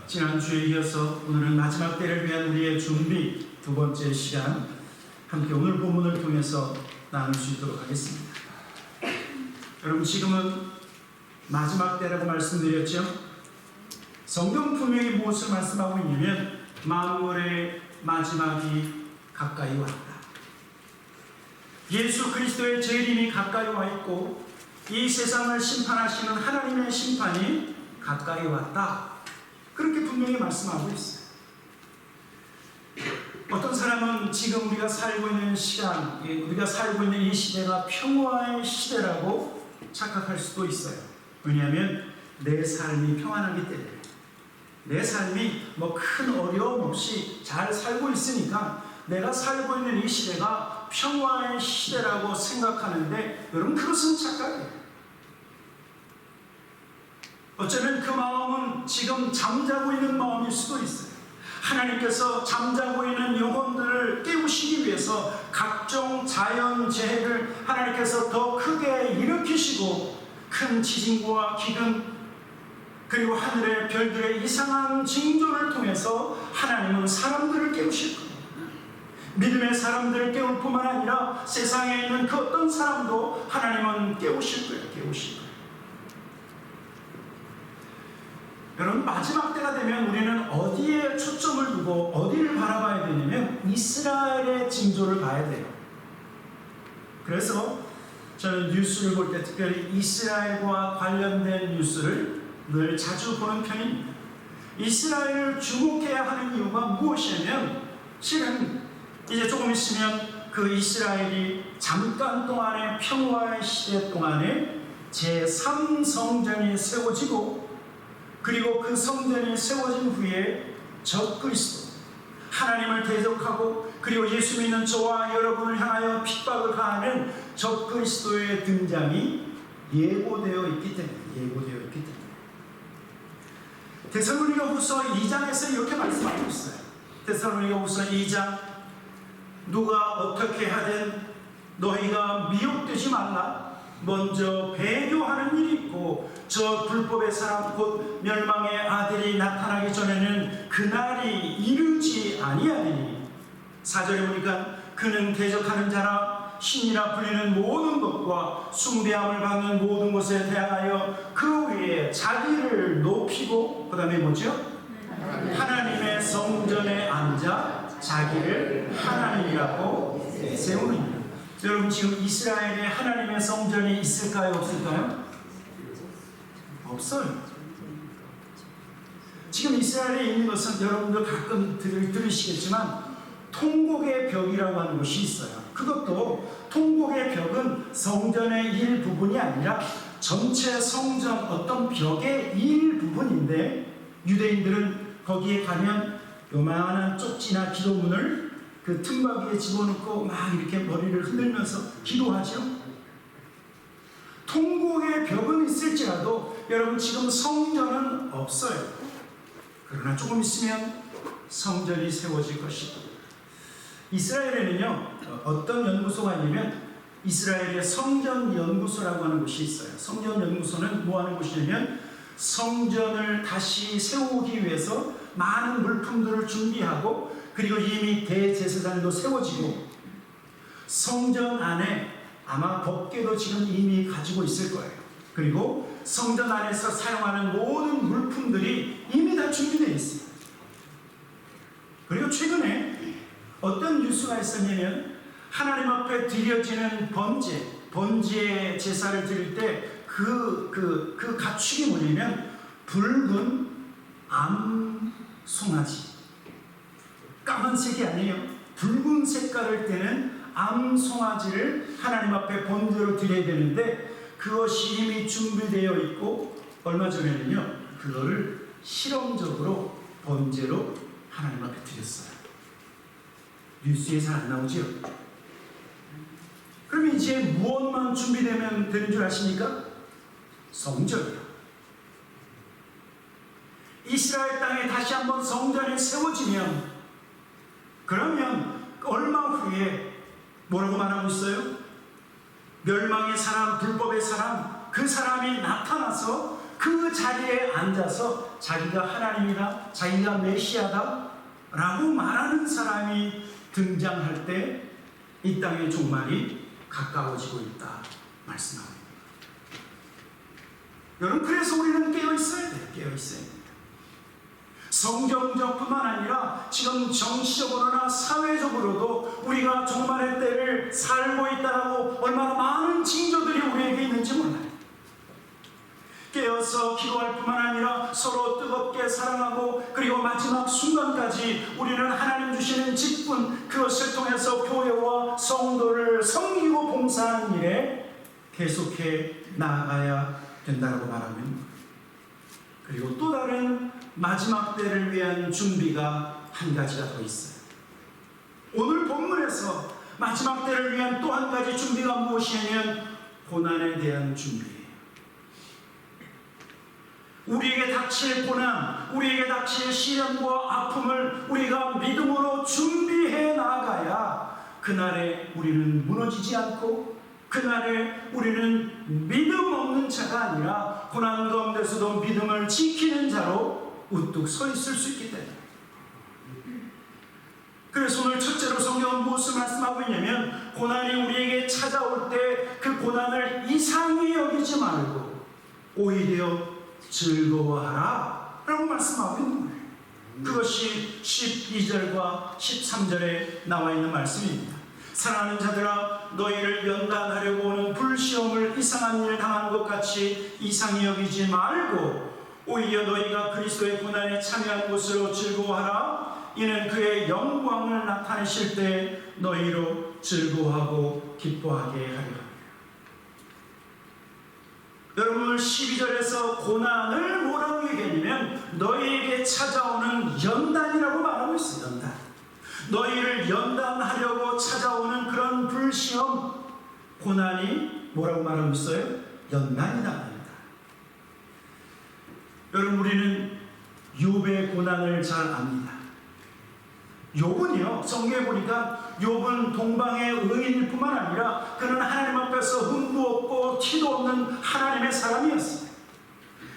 지난주에 이어서 오늘은 마지막 때를 위한 우리의 준비 두 번째 시간 함께 오늘 본문을 통해서 나눌 수 있도록 하겠습니다. 여러분, 지금은 마지막 때라고 말씀드렸죠. 성경 분명히 무엇을 말씀하고 있냐면 만물의 마지막이 가까이 왔다. 예수 그리스도의 재림이 가까이 와 있고 이 세상을 심판하시는 하나님의 심판이 가까이 왔다. 그렇게 분명히 말씀하고 있어요. 어떤 사람은 지금 우리가 살고 있는 시간, 우리가 살고 있는 이 시대가 평화의 시대라고 착각할 수도 있어요. 왜냐하면 내 삶이 평안하기 때문에, 내 삶이 큰 어려움 없이 잘 살고 있으니까 내가 살고 있는 이 시대가 평화의 시대라고 생각하는데, 여러분, 그것은 착각이에요. 어쩌면 그 마음은 지금 잠자고 있는 마음일 수도 있어요. 하나님께서 잠자고 있는 영혼들을 깨우시기 위해서 각종 자연재해를 하나님께서 더 크게 일으키시고, 큰 지진과 기근, 그리고 하늘의 별들의 이상한 징조를 통해서 하나님은 사람들을 깨우실 겁니다. 믿음의 사람들을 깨울 뿐만 아니라 세상에 있는 그 어떤 사람도 하나님은 깨우실 거예요. 깨우실 거예요. 여러분, 마지막 때가 되면 우리는 어디에 초점을 두고 어디를 바라봐야 되냐면 이스라엘의 징조를 봐야 돼요. 그래서 저는 뉴스를 볼 때 특별히 이스라엘과 관련된 뉴스를 늘 자주 보는 편입니다. 이스라엘을 주목해야 하는 이유가 무엇이냐면, 실은 이제 조금 있으면 그 이스라엘이 잠깐 동안의 평화의 시대 동안에 제3성전이 세워지고, 그리고 그 성전이 세워진 후에 적그리스도, 하나님을 대적하고 그리고 예수 믿는 저와 여러분을 향하여 핍박을 가하는 적그리스도의 등장이 예고되어 있기 때문에 데살로니가후서 2장에서 이렇게 말씀하고 있어요. 데살로니가후서 2장, 누가 어떻게 하든 너희가 미혹되지 말라. 먼저 배교하는 일이 있고 저 불법의 사람 곧 멸망의 아들이 나타나기 전에는 그날이 이르지 아니하리니. 4절에 보니까 그는 대적하는 자라 신이라 불리는 모든 것과 숭배함을 받는 모든 것에 대하여 그 위에 자기를 높이고, 그 다음에 뭐죠? 하나님의 성전에 앉아 자기를 하나님이라고 세우느니라. 여러분, 지금 이스라엘에 하나님의 성전이 있을까요? 없을까요? 없어요. 지금 이스라엘에 있는 것은 여러분들 가끔 들으시겠지만 통곡의 벽이라고 하는 것이 있어요. 그것도 통곡의 벽은 성전의 일부분이 아니라 전체 성전 어떤 벽의 일부분인데, 유대인들은 거기에 가면 요만한 쪽지나 기도문을 그 틈바구니에 집어넣고 막 이렇게 머리를 흔들면서 기도하죠. 통곡의 벽은 있을지라도 여러분, 지금 성전은 없어요. 그러나 조금 있으면 성전이 세워질 것이고, 이스라엘에는요 어떤 연구소가 있냐면 이스라엘의 성전연구소라고 하는 곳이 있어요. 성전연구소는 뭐 하는 곳이냐면 성전을 다시 세우기 위해서 많은 물품들을 준비하고, 그리고 이미 대제사장도 세워지고 성전 안에 아마 법궤도 지금 이미 가지고 있을 거예요. 그리고 성전 안에서 사용하는 모든 물품들이 이미 다 준비되어 있습니다. 그리고 최근에 어떤 뉴스가 있었냐면 하나님 앞에 드려지는 번제 제사를 드릴 때 그 가축이 뭐냐면 붉은 암송아지, 까만색이 아니에요. 붉은 색깔을 띠는 암송아지를 하나님 앞에 번제로 드려야 되는데, 그것이 이미 준비되어 있고 얼마 전에는요 그거를 실험적으로 번제로 하나님 앞에 드렸어요. 뉴스에 잘 안 나오죠? 그럼 이제 무엇만 준비되면 되는 줄 아십니까? 성전이요. 이스라엘 땅에 다시 한번 성전이 세워지면, 그러면 얼마 후에 뭐라고 말하고 있어요? 멸망의 사람, 불법의 사람, 그 사람이 나타나서 그 자리에 앉아서 자기가 하나님이다, 자기가 메시아다 라고 말하는 사람이 등장할 때 이 땅의 종말이 가까워지고 있다 말씀합니다. 여러분, 그래서 우리는 깨어있어야 돼요. 깨어있어야 돼요. 성경적뿐만 아니라 지금 정치적으로나 사회적으로도 우리가 종말의 때를 살고 있다고 얼마나 많은 징조들이 우리에게 있는지 몰라요. 깨어서 기도할 뿐만 아니라 서로 뜨겁게 사랑하고 그리고 마지막 순간까지 우리는 하나님 주시는 직분, 그것을 통해서 교회와 성도를 섬기고 봉사하는 일에 계속해 나아가야 된다고 말하면, 그리고 또 다른 마지막 때를 위한 준비가 한 가지가 더 있어요. 오늘 본문에서 마지막 때를 위한 또 한 가지 준비가 무엇이냐면 고난에 대한 준비예요. 우리에게 닥칠 고난, 우리에게 닥칠 시련과 아픔을 우리가 믿음으로 준비해 나아가야 그날에 우리는 무너지지 않고 그날에 우리는 믿음 없는 자가 아니라 고난 가운데서도 믿음을 지키는 자로 우뚝 서 있을 수 있기 때문에. 그래서 오늘 첫째로 성경은 무엇을 말씀하고 있냐면, 고난이 우리에게 찾아올 때 그 고난을 이상히 여기지 말고 오히려 즐거워하라 라고 말씀하고 있는 거예요. 그것이 12절과 13절에 나와 있는 말씀입니다. 사랑하는 자들아, 너희를 연단하려고 오는 불시험을 이상한 일 당하는 것 같이 이상히 여기지 말고 오히려 너희가 그리스도의 고난에 참여한 것으로 즐거워하라. 이는 그의 영광을 나타내실 때 너희로 즐거워하고 기뻐하게 하리라. 여러분, 12절에서 고난을 뭐라고 얘기했냐면 너희에게 찾아오는 연단이라고 말하고 있어요. 연단. 너희를 연단하려고 찾아오는 그런 불시험, 고난이 뭐라고 말하고 있어요? 연단이다 합니다. 여러분, 우리는 욥의 고난을 잘 압니다. 욥은요, 성경에 보니까 욥은 동방의 의인일 뿐만 아니라 그는 하나님 앞에서 흠도 없고 티도 없는 하나님의 사람이었어요.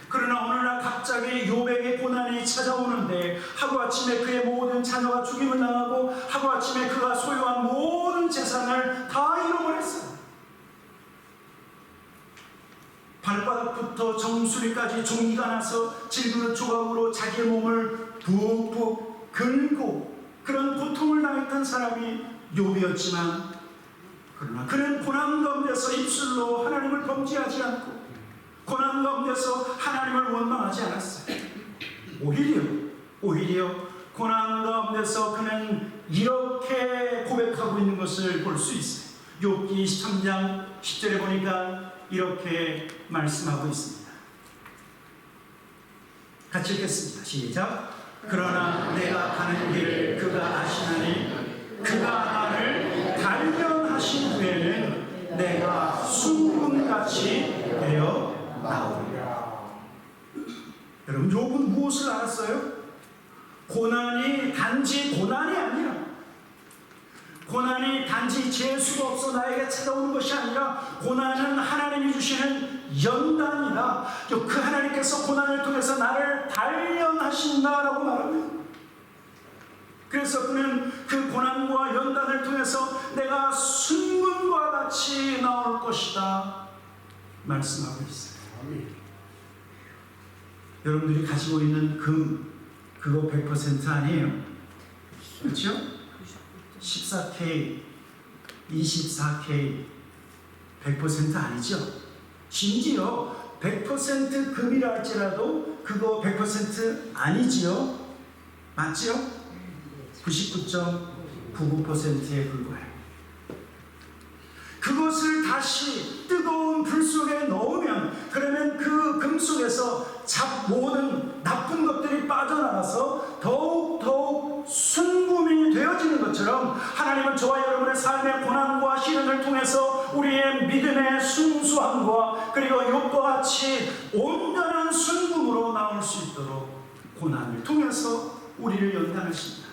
그러나 어느 날 갑자기 욥에게 고난이 찾아오는데 하루아침에 그의 모든 자녀가 죽임을 당하고 하루아침에 그가 소유한 모든 재산을 다 잃어버렸어요. 발바닥부터 정수리까지 종이가 나서 질그릇 조각으로 자기의 몸을 푹푹 긁고 그런 고통을 당했던 사람이 욥이었지만, 그러나 그는 고난 가운데서 입술로 하나님을 범죄하지 않고 고난 가운데서 하나님을 원망하지 않았어요. 오히려 고난 가운데서 그는 이렇게 고백하고 있는 것을 볼 수 있어요. 욥기 23장 10절에 보니까 이렇게 말씀하고 있습니다. 같이 읽겠습니다. 시작. 그러나 내가 가는 길을 그가 아시나니 그가 나를 단련하신 후에는 내가 순금같이 되어 나오리라. 여러분, 욥은 무엇을 알았어요? 고난이 단지 고난이 아니라, 고난이 단지 재수가 없어 나에게 찾아오는 것이 아니라 고난은 하나님이 주시는 연단이다. 그 하나님께서 고난을 통해서 나를 단련하신다라고 말합니다. 그래서 그는 그 고난과 연단을 통해서 내가 순금과 같이 나올 것이다 말씀하고 있어요. 여러분들이 가지고 있는 금, 그거 100% 아니에요. 그렇죠? 14K, 24K, 100% 아니죠? 심지어 100% 금이라 할지라도 그거 100% 아니지요? 맞지요? 99.99%에 불과해요. 그것을 다시 뜨거운 불 속에 넣으면, 그러면 그 금 속에서 모든 나쁜 것들이 빠져나가서 더욱 순금이 되어지는 것처럼, 하나님은 저와 여러분의 삶의 고난과 시련을 통해서 우리의 믿음의 순수함과 그리고 욥과 같이 온전한 순금으로 나올 수 있도록 고난을 통해서 우리를 연단하십니다.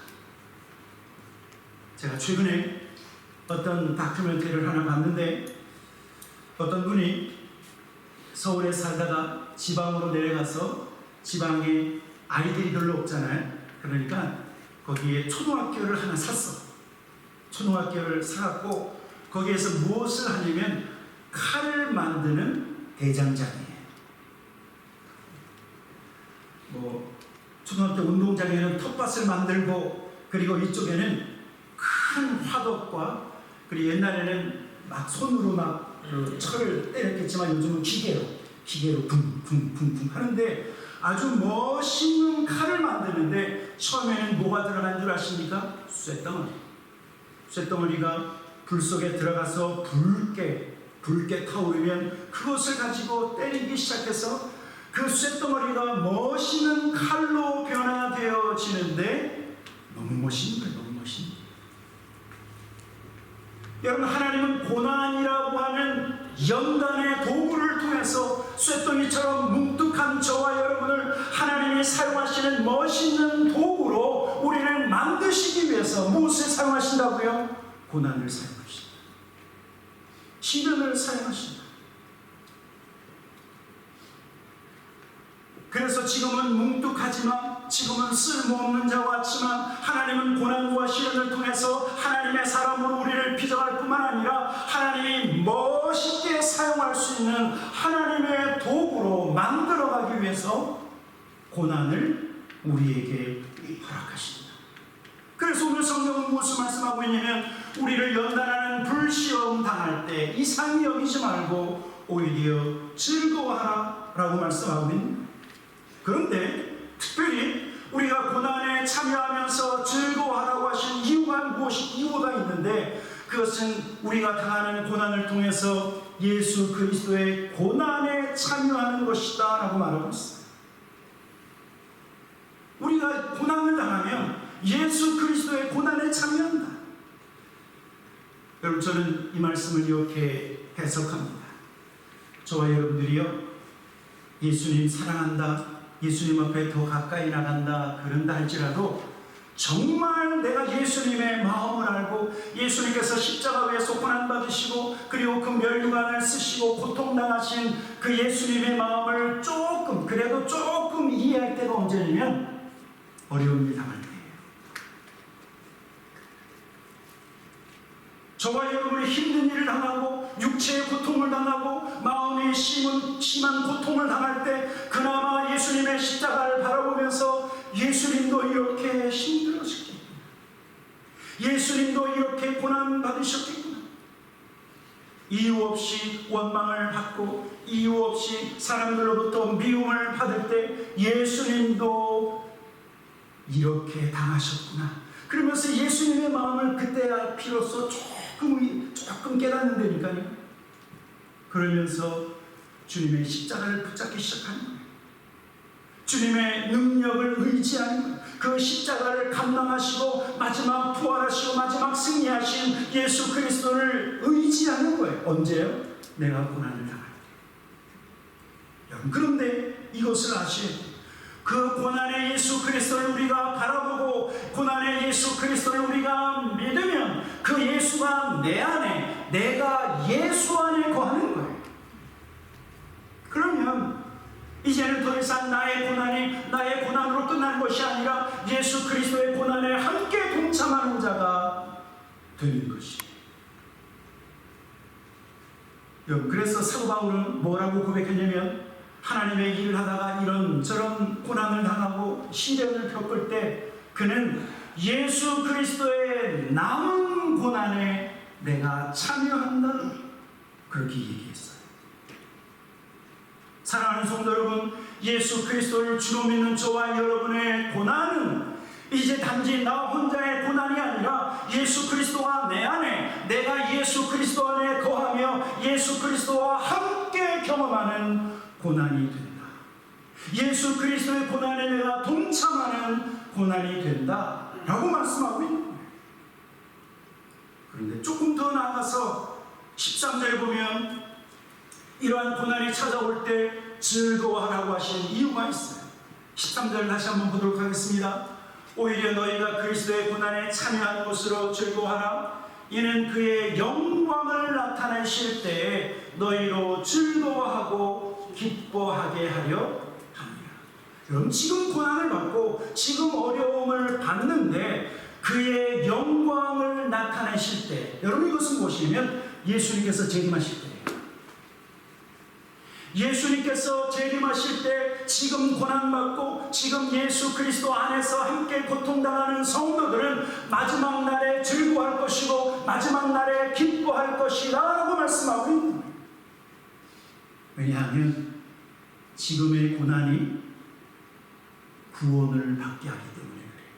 제가 최근에 어떤 다큐멘터리를 하나 봤는데, 어떤 분이 서울에 살다가 지방으로 내려가서 지방에 아이들이 별로 없잖아요. 그러니까 거기에 초등학교를 하나 샀어. 초등학교를 사갖고 거기에서 무엇을 하냐면 칼을 만드는 대장장이에요. 뭐 초등학교 운동장에는 텃밭을 만들고, 그리고 이쪽에는 큰 화덕과, 그리고 옛날에는 막 손으로 막 철을 때렸겠지만 요즘은 기계로 붕붕붕붕 하는데 아주 멋있는 칼을 만드는데, 처음에는 뭐가 들어간 줄 아십니까? 쇳덩어리가 불 속에 들어가서 붉게 타오르면 그것을 가지고 때리기 시작해서 그 쇳덩어리가 멋있는 칼로 변화되어지는데, 너무 멋있는 거예요. 너무 멋있는 거예요. 여러분, 하나님은 고난이라고 하는 연단의 도구를 통해서 쇳덩이처럼 뭉툭한 저와 여러분을 하나님이 사용하시는 멋있는 도구로 우리를 만드시기 위해서 무엇을 사용하신다고요? 고난을 사용하신다. 시련을 사용하신다. 그래서 지금은 뭉툭하지만, 지금은 쓸모없는 자와 같지만, 하나님은 고난과 시련을 통해서 하나님의 사람으로 우리를 빚어갈 뿐만 아니라 하나님이 멋있게 사용할 수 있는 하나님의 도구로 만들어가기 위해서 고난을 우리에게 허락하십니다. 그래서 오늘 성경은 무엇을 말씀하고 있냐면, 우리를 연단하는 불시험 당할 때 이상히 여기지 말고 오히려 즐거워하라 라고 말씀하고 있는. 그런데 특별히 우리가 고난에 참여하면서 즐거워하라고 하신 이유가 있는데, 그것은 우리가 당하는 고난을 통해서 예수 그리스도의 고난에 참여하는 것이다 라고 말하고 있어요. 우리가 고난을 당하면 예수 그리스도의 고난에 참여한다. 여러분, 저는 이 말씀을 이렇게 해석합니다. 저와 여러분들이요, 예수님 사랑한다, 예수님 앞에 더 가까이 나간다 그런다 할지라도, 정말 내가 예수님의 마음을 알고 예수님께서 십자가 위에서 고난받으시고 그리고 그 멸류관을 쓰시고 고통당하신 그 예수님의 마음을 그래도 조금 이해할 때가 언제냐면 어려움이 당할 때예요. 저와 여러분이 힘든 일을 당하고 육체의 고통을 당하고 마음이 심한 고통을 당할 때, 그나마 예수님의 십자가를 바라보면서 예수님도 이렇게 힘들어졌겠구나, 예수님도 이렇게 고난받으셨겠구나, 이유 없이 원망을 받고 이유 없이 사람들로부터 미움을 받을 때 예수님도 이렇게 당하셨구나, 그러면서 예수님의 마음을 그때야 비로소 조금 깨닫는다니까요. 그러면서 주님의 십자가를 붙잡기 시작하는 거예요. 주님의 능력을 의지하는 거예요. 그 십자가를 감당하시고 마지막 부활하시고 마지막 승리하신 예수 그리스도를 의지하는 거예요. 언제요? 내가 고난을 당할 때. 여러분, 그런데 이것을 아셔야 돼요. 그 고난의 예수 그리스도를 우리가 바라보고 고난의 예수 그리스도를 우리가 믿으면 그 예수가 내 안에, 내가 예수 안에 거하는 거예요. 그러면 이제는 더 이상 나의 고난이 나의 고난으로 끝나는 것이 아니라 예수 그리스도의 고난에 함께 동참하는 자가 되는 것이에요. 여러분, 그래서 사도 바울은 뭐라고 고백했냐면, 하나님의 일을 하다가 이런저런 고난을 당하고 시련을 겪을 때 그는 예수 그리스도의 남은 고난에 내가 참여한다, 그렇게 얘기했어요. 사랑하는 성도 여러분, 예수 그리스도를 주로 믿는 저와 여러분의 고난은 이제 단지 나 혼자의 고난이 아니라 예수 그리스도가 내 안에, 내가 예수 그리스도 안에 거하며 예수 그리스도와 함께 경험하는 고난이 된다. 예수 그리스도의 고난에 내가 동참하는 고난이 된다 라고 말씀하고 있는 거예요. 그런데 조금 더 나아가서 13절에 보면 이러한 고난이 찾아올 때 즐거워하라고 하신 이유가 있어요. 13절 다시 한번 보도록 하겠습니다. 오히려 너희가 그리스도의 고난에 참여하는 것으로 즐거워하라. 이는 그의 영광을 나타내실 때에 너희로 즐거워하고 기뻐하게 하려 합니다. 여러분, 지금 고난을 받고 지금 어려움을 받는데 그의 영광을 나타내실 때, 여러분 이것은 무엇이냐면 예수님께서 재림하실 때예요. 예수님께서 재림하실 때 지금 고난받고 지금 예수 그리스도 안에서 함께 고통당하는 성도들은 마지막 날에 즐거워할 것이고 마지막 날에 기뻐할 것이다 라고 말씀하고 있는 거예요. 왜냐하면 지금의 고난이 구원을 받게 하기 때문에 그래요.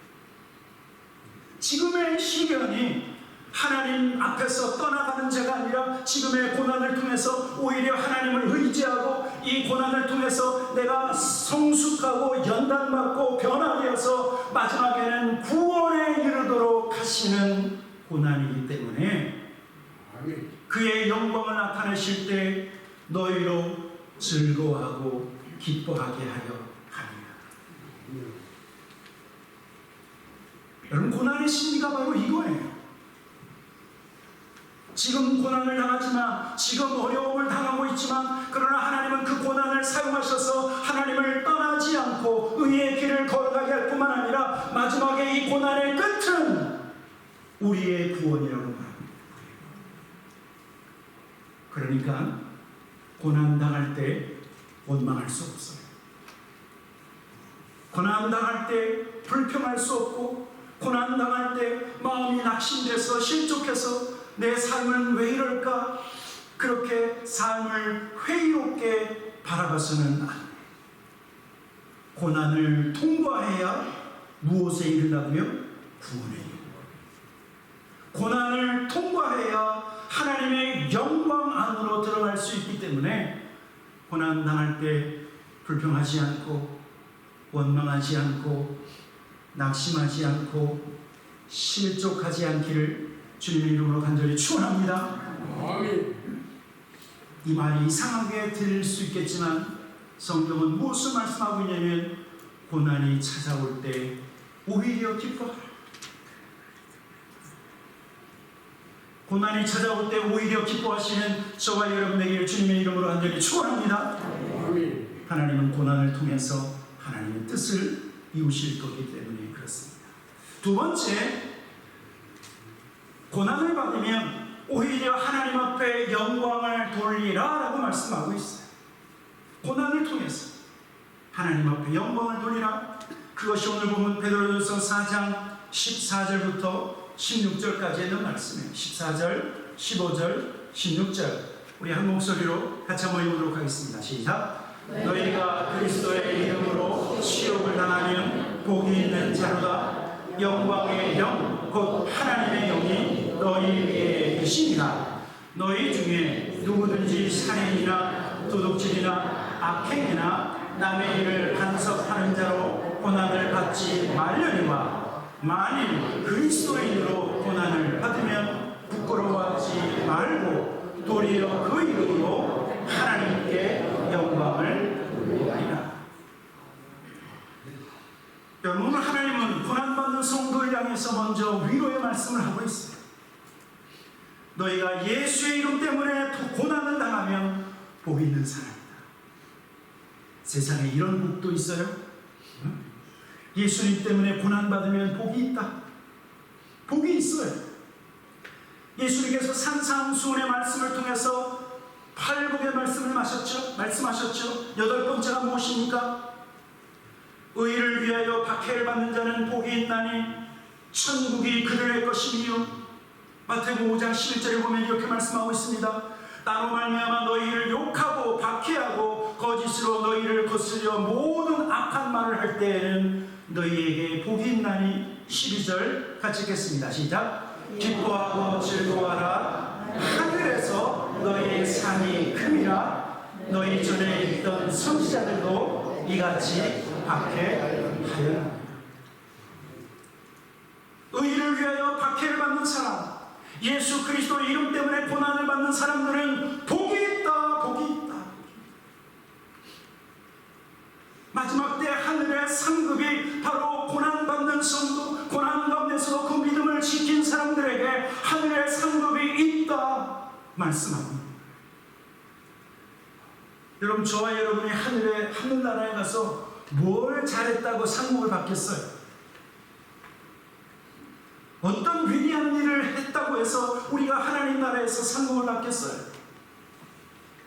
지금의 시련이 하나님 앞에서 떠나가는 자가 아니라 지금의 고난을 통해서 오히려 하나님을 의지하고 이 고난을 통해서 내가 성숙하고 연단받고 변화되어서 마지막에는 구원에 이르도록 하시는 고난이기 때문에 그의 영광을 나타내실 때 너희로 즐거워하고 기뻐하게 하려 합니다. 여러분, 고난의 심리가 바로 이거예요. 지금 고난을 당하지만, 지금 어려움을 당하고 있지만, 그러나 하나님은 그 고난을 사용하셔서 하나님을 떠나지 않고 의의 길을 걸어가게 할 뿐만 아니라 마지막에 이 고난의 끝은 우리의 구원이라고 말합니다. 그러니까 고난 당할 때 원망할 수 없어요. 고난 당할 때 불평할 수 없고, 고난 당할 때 마음이 낙심돼서 실족해서 내 삶은 왜 이럴까? 그렇게 삶을 회의롭게 바라봐서는 안 돼. 고난을 통과해야 무엇에 이르다고요? 구원에 이르는 거예요. 고난을 통과해야 하나님의 영광 안으로 들어갈 수 있기 때문에 고난 당할 때 불평하지 않고 원망하지 않고 낙심하지 않고 실족하지 않기를 주님의 이름으로 간절히 축원합니다. 이 말이 이상하게 들릴 수 있겠지만 성경은 무엇을 말씀하고 있냐면 고난이 찾아올 때 오히려 기뻐하라. 고난이 찾아올 때 오히려 기뻐하시는 저와 여러분에게 주님의 이름으로 간절히 축원합니다. 하나님은 고난을 통해서 하나님의 뜻을 이루실 거기 때문에 그렇습니다. 두 번째, 고난을 받으면 오히려 하나님 앞에 영광을 돌리라 라고 말씀하고 있어요. 고난을 통해서 하나님 앞에 영광을 돌리라. 그것이 오늘 보면 베드로전서 4장 14절부터 16절까지 있는 말씀이에요. 14절, 15절, 16절 우리 한 목소리로 같이 한번 읽어보도록 하겠습니다. 시작. 너희가 그리스도의 이름으로 시험을 당하면 복이 있는 자로다. 영광의 영 곧 하나님의 영이 너희 위에 계시니라. 너희 중에 누구든지 살인이나 도둑질이나 악행이나 남의 일을 간섭하는 자로 고난을 받지 말려니와 만일 그리스도인으로 고난을 받으면 부끄러워하지 말고 도리어 그 이름으로 하나님께 영광을 돌리리라. 여러분, 오늘 하나님은 고난받는 성도를 향해서 먼저 위로의 말씀을 하고 있어요. 너희가 예수의 이름 때문에 고난을 당하면 복이 있는 사람이다. 세상에 이런 복도 있어요? 예수님 때문에 고난받으면 복이 있다. 복이 있어요. 예수님께서 산상수훈의 말씀을 통해서 팔복의 말씀을 말씀하셨죠. 8번째가 무엇입니까? 의를 위하여 박해를 받는 자는 복이 있나니 천국이 그들의 것이며, 마태복음 5장 11절에 보면 이렇게 말씀하고 있습니다. 나로 말미암아 너희를 욕하고 박해하고 거짓으로 너희를 거스려 모든 악한 말을 할 때에는 너희에게 복이 있나니. 12절 같이 읽겠습니다. 시작. 기뻐하고 즐거워하라. 하늘에서 너희의 상이 큼이라. 너희 전에 있던 선지자들도 이같이 박해하였다. 의를 위하여 박해를 받는 사람, 예수 그리스도의 이름 때문에 고난을 받는 사람들은 복이 있다, 복이 있다. 마지막 때 하늘의 상급이 바로 고난받는 성도, 고난 가운데서 그 믿음을 지킨 사람들에게 하늘의 상급이 있다 말씀합니다. 여러분, 저와 여러분이 하늘나라에 가서 뭘 잘했다고 상목을 받겠어요? 어떤 위대한 일을 했다고 해서 우리가 하나님 나라에서 상목을 받겠어요?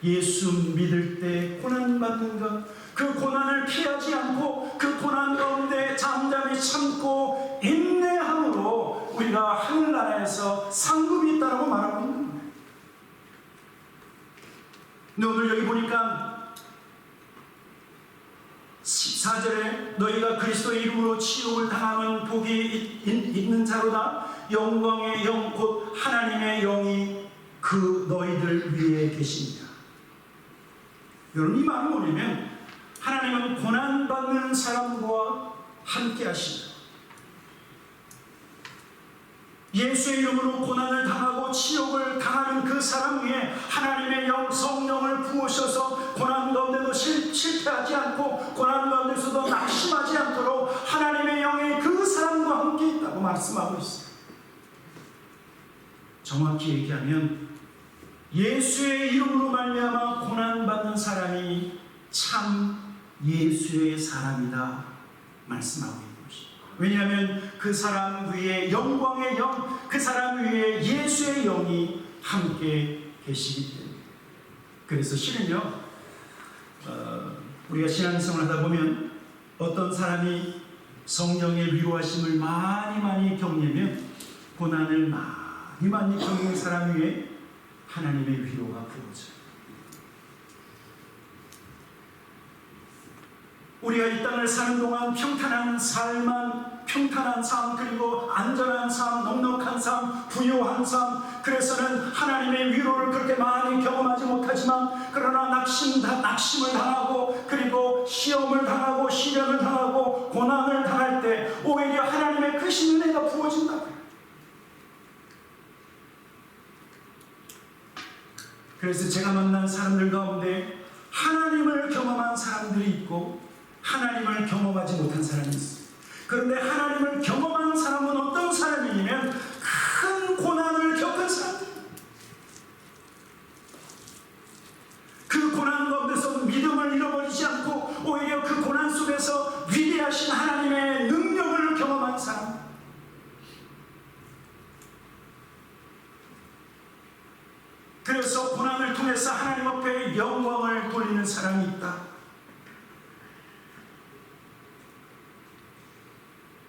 예수 믿을 때 고난받는 것, 그 고난을 피하지 않고 그 고난 가운데 잠잠히 참고 인내함으로 우리가 하늘나라에서 상급이 있다고 말하고 있는 겁니다. 근데 오늘 여기 보니까 14절에 너희가 그리스도의 이름으로 치욕을 당하는 복이 있는 자로다. 영광의 영 곧 하나님의 영이 그 너희들 위에 계십니다. 여러분, 이 말은 뭐냐면 하나님은 고난받는 사람과 함께 하십니다. 예수의 이름으로 고난을 당하고 치욕을 당하는 그 사람 위에 하나님의 영, 성령을 부으셔서 고난 가운데도 실패하지 않고 고난 가운데서도 낙심하지 않도록 하나님의 영이 그 사람과 함께 있다고 말씀하고 있어요. 정확히 얘기하면 예수의 이름으로 말미암아 고난받는 사람이 참 예수의 사람이다 말씀하고 있는 것입니다. 왜냐하면 그 사람 위에 영광의 영, 그 사람 위에 예수의 영이 함께 계시기 때문에. 그래서 실은요, 우리가 신앙생활을 하다 보면 어떤 사람이 성령의 위로하심을 많이 경험하면 고난을 많이 겪는 사람 위에 하나님의 위로가 부어져요. 우리가 이 땅을 사는 동안 평탄한 삶, 그리고 안전한 삶, 넉넉한 삶, 부유한 삶, 그래서는 하나님의 위로를 그렇게 많이 경험하지 못하지만, 그러나 낙심을 당하고, 그리고 시험을 당하고, 시련을 당하고, 고난을 당할 때 오히려 하나님의 크신 은혜가 부어진다고요. 그래서 제가 만난 사람들 가운데 하나님을 경험한 사람들이 있고 하나님을 경험하지 못한 사람이 있어요. 그런데 하나님을 경험한 사람은 어떤 사람이냐면 큰 고난을 겪은 사람들. 그 고난 가운데서 믿음을 잃어버리지 않고 오히려 그 고난 속에서 위대하신 하나님의 능력을 경험한 사람. 그래서 고난을 통해서 하나님 앞에 영광을 돌리는 사람이 있다.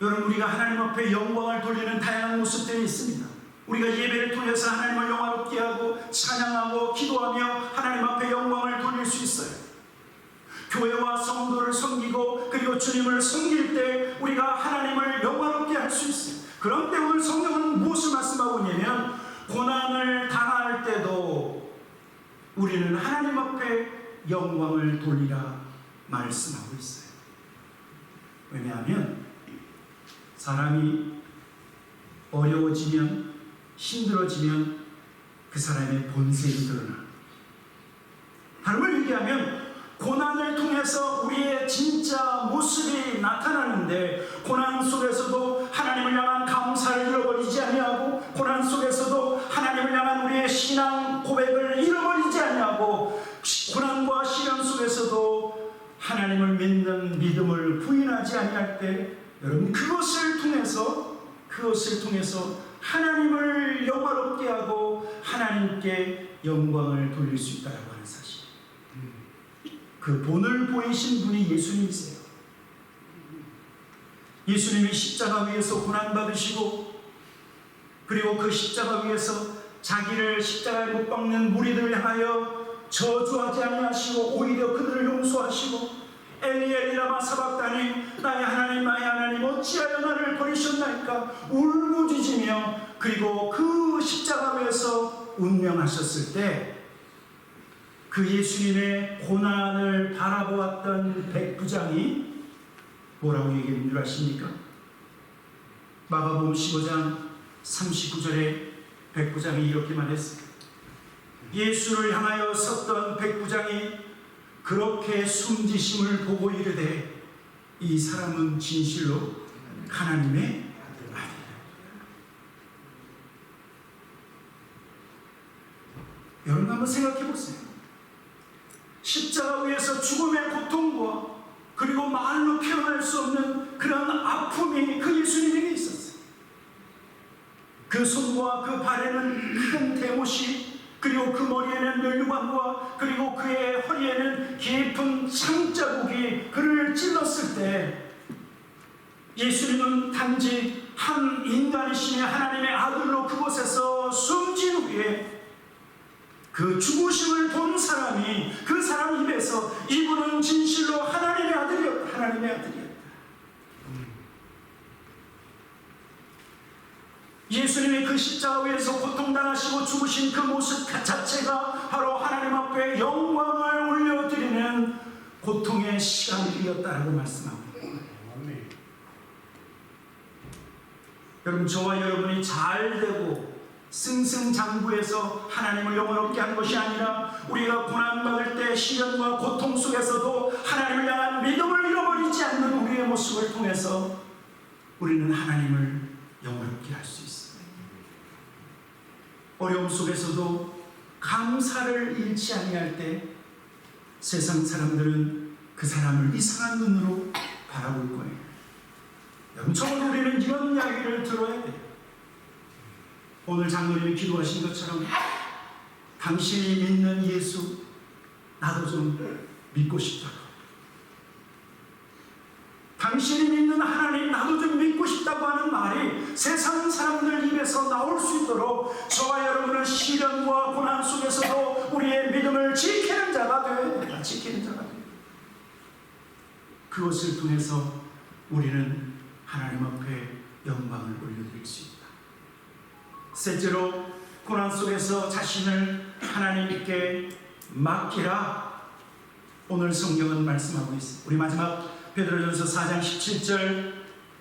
여러분, 우리가 하나님 앞에 영광을 돌리는 다양한 모습들이 있습니다. 우리가 예배를 통해서 하나님을 영화롭게 하고 찬양하고 기도하며 하나님 앞에 영광을 돌릴 수 있어요. 교회와 성도를 섬기고 그리고 주님을 섬길 때 우리가 하나님을 영화롭게 할 수 있어요. 그런데 오늘 성경은 무엇을 말씀하고 있냐면 고난을 당할 때도 우리는 하나님 앞에 영광을 돌리라 말씀하고 있어요. 왜냐하면 사람이 어려워지면, 힘들어지면 그 사람의 본색이 드러나. 다른 걸 얘기하면 고난을 통해서 우리의 진짜 모습이 나타나는데, 고난 속에서도 하나님을 향한 감사를 잃어버리지 아니하고, 고난 속에서도 하나님을 향한 우리의 신앙 고백을 잃어버리지 아니하고, 고난과 시련 속에서도 하나님을 믿는 믿음을 부인하지 아니할 때, 여러분, 그것을 통해서 하나님을 영화롭게 하고 하나님께 영광을 돌릴 수 있다고 하는 사실. 그 본을 보이신 분이 예수님이세요. 예수님이 십자가 위에서 고난받으시고, 그리고 그 십자가 위에서 자기를 십자가에 못 박는 무리들을 향하여 저주하지 아니하시고 오히려 그들을 용서하시고, 엘리 엘리 라마 사박다니 나의 하나님 어찌하여 나를 버리셨나이까 울부짖으며, 그리고 그 십자가 위에서 운명하셨을 때 그 예수님의 고난을 바라보았던 백부장이 뭐라고 얘기했는 줄 아십니까? 마가복음 15장 39절에 백부장이 이렇게 말했어요. 예수를 향하여 섰던 백부장이 그렇게 숨지심을 보고 이르되 이 사람은 진실로 하나님의 아들이라. 여러분 한번 생각해 보세요. 십자가 위에서 죽음의 고통과 그리고 말로 표현할 수 없는 그런 아픔이 그 예수님에게 있었어요. 그 손과 그 발에는 큰 대못이, 그리고 그 머리에는 멸류관과 그리고 그의 허리에는 깊은 창자국이 그를 찔렀을 때 예수님은 단지 한 인간이시며 하나님의 아들로 그곳에서 숨진 후에 그 죽으심을 본 사람이 그 사람 입에서 이분은 진실로 하나님의 아들이었다. 하나님의 아들이었다. 예수님이 그 십자가 위에서 고통당하시고 죽으신 그 모습 자체가 바로 하나님 앞에 영광을 올려드리는 고통의 시간이었다라고 말씀합니다. 여러분, 저와 여러분이 잘 되고 승승장구해서 하나님을 영원롭게 한 것이 아니라 우리가 고난받을 때 시련과 고통 속에서도 하나님을 향한 믿음을 잃어버리지 않는 우리의 모습을 통해서 우리는 하나님을 영원롭게 할 수 있습니다. 어려움 속에서도 감사를 잃지 아니할 때 세상 사람들은 그 사람을 이상한 눈으로 바라볼 거예요. 여러분, 적어도 우리는 이런 이야기를 들어야 돼요. 오늘 장로님이 기도하신 것처럼 당신이 믿는 예수 나도 좀 믿고 싶다고, 당신이 믿는 하나님 나도 좀 믿고 싶다고 하는 말이 세상 사람들 입에서 나올 수 있도록 저와 여러분은 시련과 고난 속에서도 우리의 믿음을 지키는 자가 되어야 됩니다. 지키는 자가 됩니다. 그것을 통해서 우리는 하나님 앞에 영광을 올려드릴 수 있다. 셋째로, 고난 속에서 자신을 하나님께 맡기라. 오늘 성경은 말씀하고 있습니다. 우리 마지막 베드로전서 4장 17절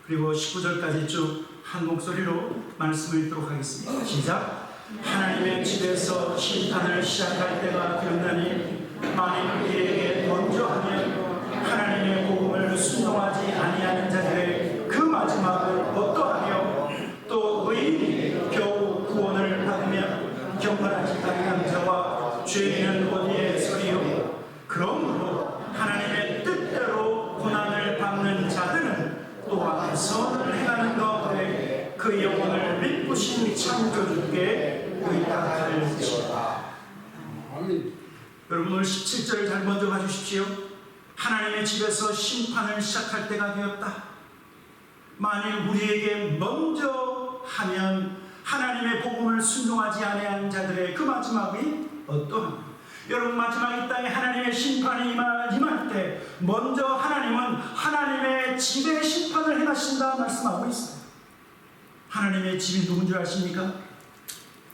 그리고 19절까지 쭉 한 목소리로 말씀을 읽도록 하겠습니다. 시작. 하나님의 집에서 심판을 시작할 때가 되었나니 만일 우리에게 먼저 하면 하나님의 복음을 순종하지 아니하는 자들의 그 마지막은 어떠하며 또 의인이 겨우 구원을 받으면 경건하지 못한 자와 죄인은 어디에 서리요. 그러므로 하나님의 뜻대로 고난을 받는 자들은 또한 선을 행하는 가운데 그 영혼을 믿으신 창조주께 의탁할지어다. 여러분, 오늘 17절을 잘 먼저 봐주십시오. 하나님의 집에서 심판을 시작할 때가 되었다. 만일 우리에게 먼저 하면 하나님의 복음을 순종하지 아니한 자들의 그 마지막이 어떠하냐. 여러분, 마지막 이 땅에 하나님의 심판이 임할 때 먼저 하나님은 하나님의 집의 심판을 행하신다 말씀하고 있어요. 하나님의 집이 누군 줄 아십니까?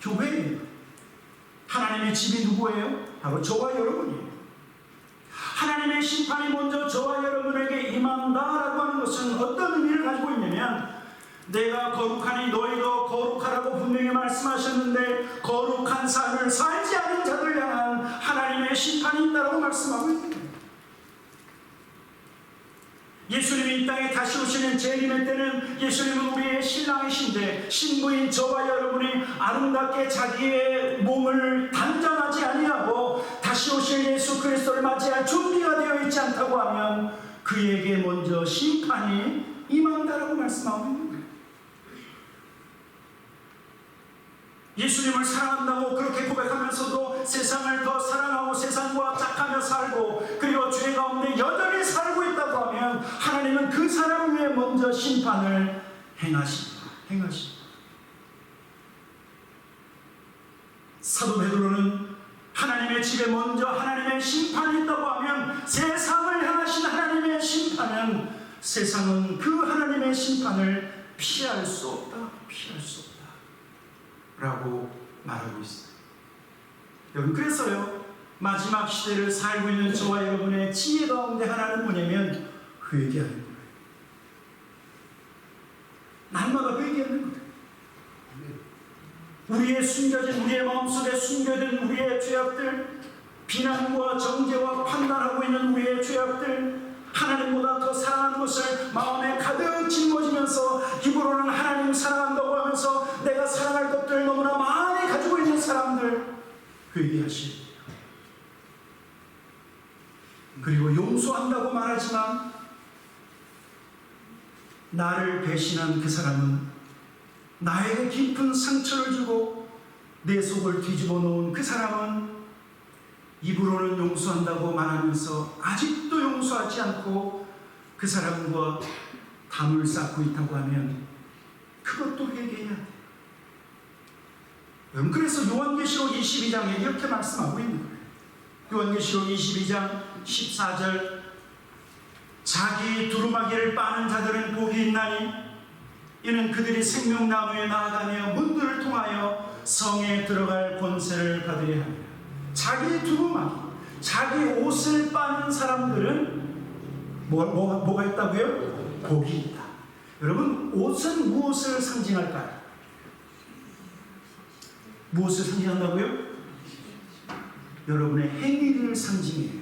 교회예요. 하나님의 집이 누구예요? 바로 저와 여러분이에요. 하나님의 심판이 먼저 저와 여러분에게 임한다라고 하는 것은 어떤 의미를 가지고 있냐면, 내가 거룩하니 너희도 거룩하라고 분명히 말씀하셨는데 거룩한 삶을 살지 않은 자들 향한 하나님의 심판이 있다고 말씀하고 있습니다. 예수님이 이 땅에 다시 오시는 재림의 때는 예수님은 우리의 신랑이신데 신부인 저와 여러분이 아름답게 자기의 몸을 단장하지 아니하고 다시 오실 예수 그리스도를 맞이할 준비가 되어 있지 않다고 하면 그에게 먼저 심판이 임한다라고 말씀하고 있는 거예요. 예수님을 사랑한다고 그렇게 고백하면서도 세상을 더 사랑하고 세상과 짝하며 살고 그리고 죄 가운데 여전히 살고 있다고 하면 하나님은 그 사람 위에 먼저 심판을 행하십니다. 사도 베드로는 하나님의 집에 먼저 하나님의 심판이 있다고 하면 세상을 향하신 하나님의 심판은 세상은 그 하나님의 심판을 피할 수 없다 라고 말하고 있어요. 여러분, 그래서요, 마지막 시대를 살고 있는 저와 여러분의 지혜 가운데 하나는 뭐냐면 회개하는 거예요. 날마다 회개하는 거예요. 우리의 숨겨진, 우리의 마음속에 숨겨진 우리의 죄악들, 비난과 정죄와 판단하고 있는 우리의 죄악들, 하나님보다 더 사랑하는 것을 마음에 가득 짊어지면서 입으로는 하나님 사랑한다고 하면서 내가 사랑할 것들 너무나 많이 가지고 있는 사람들 회개하시오. 용서한다고 말하지만 나를 배신한 그 사람은, 나에게 깊은 상처를 주고 내 속을 뒤집어 놓은 그 사람은 입으로는 용서한다고 말하면서 아직도 용서하지 않고 그 사람과 담을 쌓고 있다고 하면 그것도 회개해야 돼. 여러분, 그래서 요한계시록 22장에 이렇게 말씀하고 있는 거예요. 요한계시록 22장 14절, 자기 두루마기를 빠는 자들은 복이 있나니 이는 그들이 생명나무에 나아가며 문들을 통하여 성에 들어갈 권세를 받으려 합니다. 자기 두루마기, 자기 옷을 빠는 사람들은 뭐가 있다고요? 복이 있다. 여러분, 옷은 무엇을 상징할까요? 무엇을 상징한다고요? 여러분의 행위를 상징해요.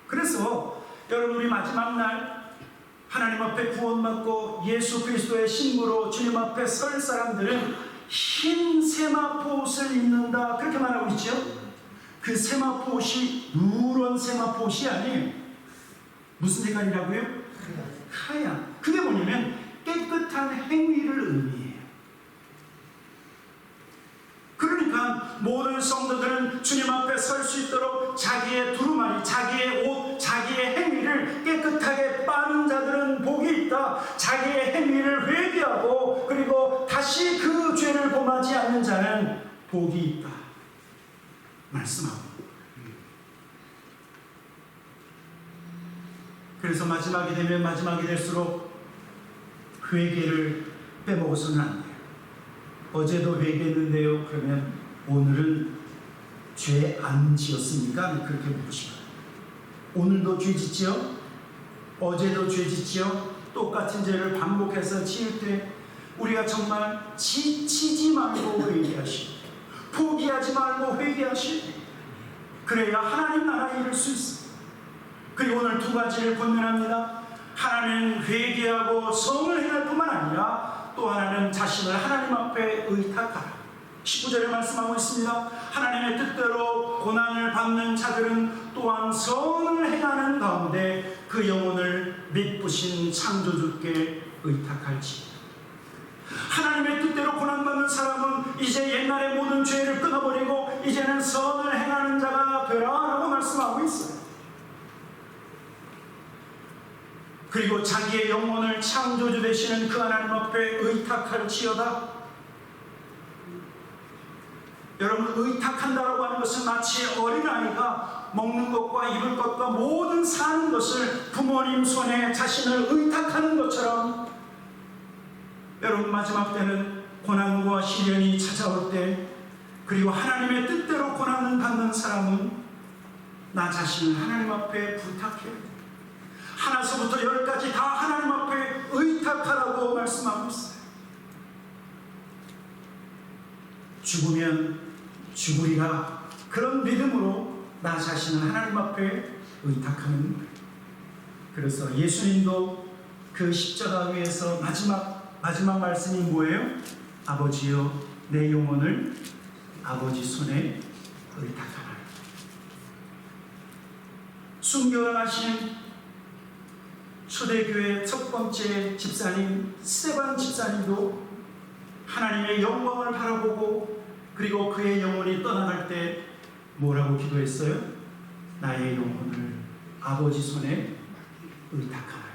그래서 여러분, 우리 마지막 날 하나님 앞에 구원받고 예수 그리스도의 신부로 주님 앞에 설 사람들은 흰 세마포 옷을 입는다, 그렇게 말하고 있죠. 그 세마포 옷이 누런 세마포 옷이 아니에요. 무슨 색깔이라고요? 하얀. 그게 뭐냐면 깨끗한 행위를 의미해요. 그러니까 모든 성도들은 주님 앞에 설 수 있도록 자기의 두루마리, 자기의 옷, 자기의 행위를 깨끗하게 빠는 자들은 복이 있다. 자기의 행위를 회개하고 그리고 다시 그 죄를 범하지 않는 자는 복이 있다 말씀하고. 그래서 마지막이 되면 마지막이 될수록 회개를 빼먹어서는 안 돼요. 어제도 회개했는데요, 그러면 오늘은 죄 안 지었습니까? 그렇게 묻으시면 오늘도 죄 짓지요? 어제도 죄 짓지요? 똑같은 죄를 반복해서 지을 때 우리가 정말 지치지 말고 회개하시고 포기하지 말고 회개하시고 그래야 하나님 나라에 이룰 수 있습니다. 그리고 오늘 두 가지를 권면합니다. 하나는 회개하고 성을 행할 뿐만 아니라 또 하나는 자신을 하나님 앞에 의탁하라. 19절에 말씀하고 있습니다. 하나님의 뜻대로 고난을 받는 자들은 또한 선을 행하는 가운데 그 영혼을 미쁘신 창조주께 의탁할지. 하나님의 뜻대로 고난받는 사람은 이제 옛날의 모든 죄를 끊어버리고 이제는 선을 행하는 자가 되라 라고 말씀하고 있어요. 그리고 자기의 영혼을 창조주 되시는 그 하나님 앞에 의탁할지어다. 여러분, 의탁한다라고 하는 것은 마치 어린아이가 먹는 것과 입을 것과 모든 사는 것을 부모님 손에 자신을 의탁하는 것처럼 여러분, 마지막 때는 고난과 시련이 찾아올 때 그리고 하나님의 뜻대로 고난을 받는 사람은 나 자신을 하나님 앞에 부탁해요. 하나서부터 열까지 다 하나님 앞에 의탁하라고 말씀하고 있어요. 죽으면 죽으리라, 그런 믿음으로 나 자신을 하나님 앞에 의탁하는 거예요. 그래서 예수님도 그 십자가 위에서 마지막 말씀이 뭐예요? 아버지여, 내 영혼을 아버지 손에 의탁하라. 순교하신 초대교회 첫 번째 집사님 스데반 집사님도 하나님의 영광을 바라보고 그리고 그의 영혼이 떠나갈 때 뭐라고 기도했어요? 나의 영혼을 아버지 손에 의탁하라.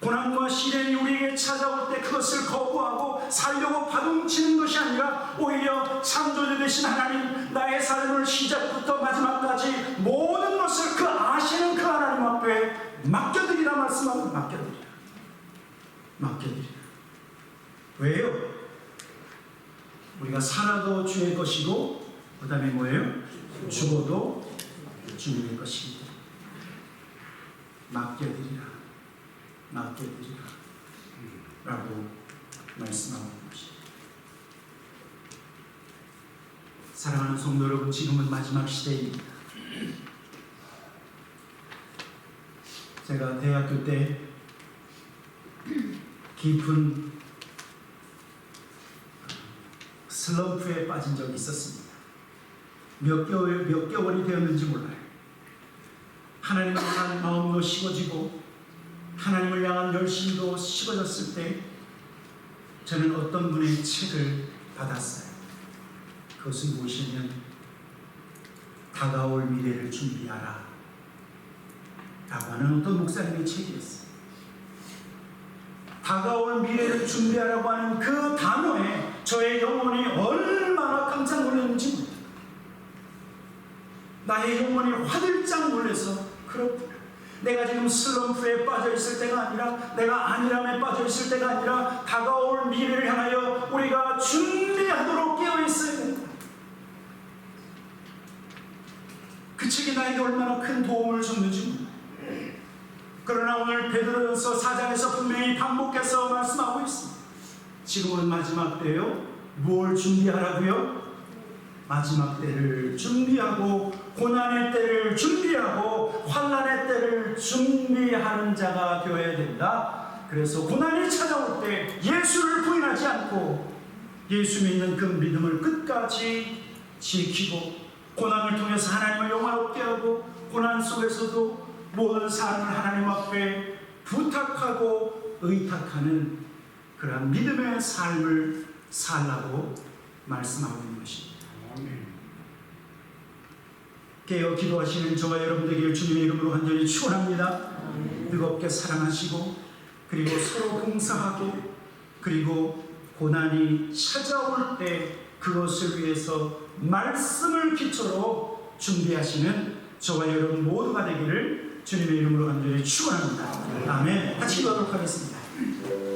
고난과 시련이 우리에게 찾아올 때 그것을 거부하고 살려고 파동치는 것이 아니라 오히려 창조주 되신 하나님, 나의 삶을 시작부터 마지막까지 모든 것을 그 아시는 그 하나님 앞에 맡겨드리라 말씀하고 맡겨드리라. 왜요? 우리가 살아도 주의 것이고 그 다음에 뭐예요? 죽어도 주님의 것입니다. 맡겨드리라 라고 말씀하고 있습니다. 사랑하는 성도 여러분, 지금은 마지막 시대입니다. 제가 대학교 때 깊은 슬럼프에 빠진 적이 있었습니다. 몇 개월이 되었는지 몰라요. 하나님을 향한 마음도 식어지고 하나님을 향한 열심도 식어졌을 때 저는 어떤 분의 책을 받았어요. 그것은 무엇이냐면 다가올 미래를 준비하라 라고 하는 어떤 목사님의 책이었어요. 다가올 미래를 준비하라고 하는 그 단어에 저의 영혼이 얼마나 깜짝 놀랐는지 모릅니다. 나의 영혼이 화들짝 놀라서 그렇구나. 내가 지금 슬럼프에 빠져 있을 때가 아니라, 내가 안일함에 빠져 있을 때가 아니라 다가올 미래를 향하여 우리가 준비하도록 깨어 있어야 된다. 그 책이 나에게 얼마나 큰 도움을 줬는지 몰라요. 그러나 오늘 베드로전서 4장에서 분명히 반복해서 말씀하고 있습니다. 지금은 마지막 때요. 뭘 준비하라고요? 마지막 때를 준비하고 고난의 때를 준비하고 환난의 때를 준비하는 자가 되어야 된다. 그래서 고난이 찾아올 때 예수를 부인하지 않고 예수 믿는 그 믿음을 끝까지 지키고 고난을 통해서 하나님을 영화롭게 하고 고난 속에서도 모든 삶을 하나님 앞에 부탁하고 의탁하는 그러한 믿음의 삶을 살라고 말씀하고 있는 것입니다. 깨어 기도하시는 저와 여러분 되기를 주님의 이름으로 간절히 축원합니다. 뜨겁게 사랑하시고 그리고 서로 봉사하고 그리고 고난이 찾아올 때 그것을 위해서 말씀을 기초로 준비하시는 저와 여러분 모두가 되기를 주님의 이름으로 간절히 축원합니다. 아멘. 같이 기도하도록 하겠습니다.